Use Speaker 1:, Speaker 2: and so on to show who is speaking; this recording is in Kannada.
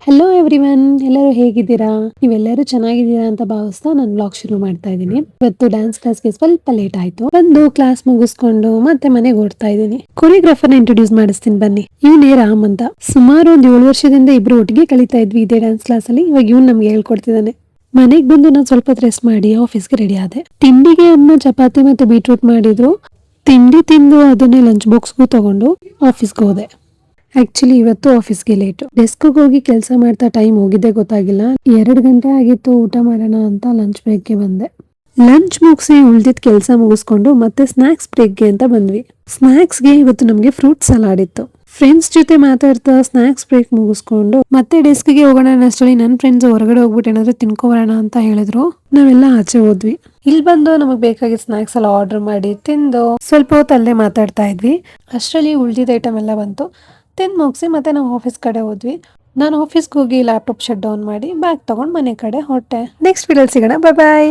Speaker 1: ಹಲೋ ಎವ್ರಿವನ್, ಎಲ್ಲರೂ ಹೇಗಿದ್ದೀರಾ? ನೀವೆಲ್ಲರೂ ಚೆನ್ನಾಗಿದ್ದೀರಾ ಅಂತ ಭಾವಿಸ್ತಾ ನಾನು ವ್ಲಾಗ್ ಶುರು ಮಾಡ್ತಾ ಇದ್ದೀನಿ. ಇವತ್ತು ಡ್ಯಾನ್ಸ್ ಕ್ಲಾಸ್ಗೆ ಸ್ವಲ್ಪ ಲೇಟ್ ಆಯ್ತು. ಬಂದು ಕ್ಲಾಸ್ ಮುಗಿಸ್ಕೊಂಡು ಮತ್ತೆ ಮನೆಗೆ ಓಡ್ತಾ ಇದ್ದೀನಿ. ಕೊರಿಯೋಗ್ರಾಫರ್ನ ಇಂಟ್ರೊಡ್ಯೂಸ್ ಮಾಡಿಸ್ತೀನಿ ಬನ್ನಿ. ಇವನೇ ರಾಮ್ ಅಂತ. ಸುಮಾರು ಒಂದು 7 ವರ್ಷದಿಂದ ಇಬ್ರು ಒಟ್ಟಿಗೆ ಕಲಿತಾ ಇದ್ವಿ ಇದೇ ಡ್ಯಾನ್ಸ್ ಕ್ಲಾಸ್ ಅಲ್ಲಿ. ಇವಾಗ ಇವ್ನು ನಮ್ಗೆ ಹೇಳ್ಕೊಡ್ತಿದ್ದಾನೆ. ಮನೆಗೆ ಬಂದು ನಾನು ಸ್ವಲ್ಪ ರೆಸ್ಟ್ ಮಾಡಿ ಆಫೀಸ್ಗೆ ರೆಡಿ ಆದೆ. ತಿಂಡಿಗೆ ಅಮ್ಮ ಚಪಾತಿ ಮತ್ತೆ ಬೀಟ್ರೂಟ್ ಮಾಡಿದ್ರು. ತಿಂಡಿ ತಿಂದು ಅದನ್ನೇ ಲಂಚ್ ಬಾಕ್ಸ್ಗೂ ತಗೊಂಡು ಆಫೀಸ್ಗೆ ಹೋದೆ. ಆಕ್ಚುಲಿ ಇವತ್ತು ಆಫೀಸ್ಗೆ ಲೇಟ್. ಡೆಸ್ಕ್ಗೆ ಹೋಗಿ ಕೆಲಸ ಮಾಡ್ತಾ ಟೈಮ್ ಹೋಗಿದ್ದೆ ಗೊತ್ತಾಗಿಲ್ಲ. 2 ಗಂಟೆ ಆಗಿತ್ತು. ಊಟ ಮಾಡೋಣ ಅಂತ ಲಂಚ್ ಬ್ರೇಕ್ಗೆ ಬಂದೆ. ಲಂಚ್ ಮುಗಿಸಿ ಉಳ್ದಿದ್ ಕೆಲಸ ಮುಗಿಸ್ಕೊಂಡು ಮತ್ತೆ ಸ್ನಾಕ್ಸ್ ಬ್ರೇಕ್ಗೆ ಅಂತ ಬಂದ್ವಿ. ಸ್ನಾಕ್ಸ್ಗೆ ಇವತ್ತು ನಮ್ಗೆ ಫ್ರೂಟ್ ಸಲಾಡ್ ಇತ್ತು. ಫ್ರೆಂಡ್ಸ್ ಜೊತೆ ಮಾತಾಡ್ತಾ ಸ್ನಾಕ್ಸ್ ಬ್ರೇಕ್ ಮುಗಿಸ್ಕೊಂಡು ಮತ್ತೆ ಡೆಸ್ಕ್ಗೆ ಹೋಗೋಣ ಅನ್ನೋಷ್ಟರಲ್ಲಿ ನನ್ನ ಫ್ರೆಂಡ್ಸ್ ಹೊರಗಡೆ ಹೋಗ್ಬಿಟ್ಟು ಏನಾದ್ರು ತಿನ್ಕೊಬರೋಣ ಅಂತ ಹೇಳಿದ್ರು. ನಾವೆಲ್ಲ ಆಚೆ ಹೋದ್ವಿ. ಇಲ್ಲಿ ಬಂದು ನಮಗೆ ಬೇಕಾಗಿದ್ದ ಸ್ನಾಕ್ಸ್ ಎಲ್ಲ ಆರ್ಡರ್ ಮಾಡಿ ತಿಂದು ಸ್ವಲ್ಪ ಹೊತ್ತು ಅಲ್ಲೇ ಮಾತಾಡ್ತಾ ಇದ್ವಿ. ಅಷ್ಟರಲ್ಲಿ ಉಳ್ದಿದ್ದ ಐಟಮ್ ಎಲ್ಲ ಬಂತು. ತಿಂದು ಮುಗಿಸಿ ಮತ್ತೆ ನಾವು ಆಫೀಸ್ ಕಡೆ ಹೋದ್ವಿ. ನಾನು ಆಫೀಸ್ಗೆ ಹೋಗಿ ಲ್ಯಾಪ್ಟಾಪ್ ಶಟ್ ಡೌನ್ ಮಾಡಿ ಬ್ಯಾಗ್ ತಗೊಂಡು ಮನೆ ಕಡೆ ಹೊರಟೆ. ನೆಕ್ಸ್ಟ್ ವಿಡಿಯೋಲಿ ಸಿಗೋಣ. ಬಾಯ್ ಬಾಯ್.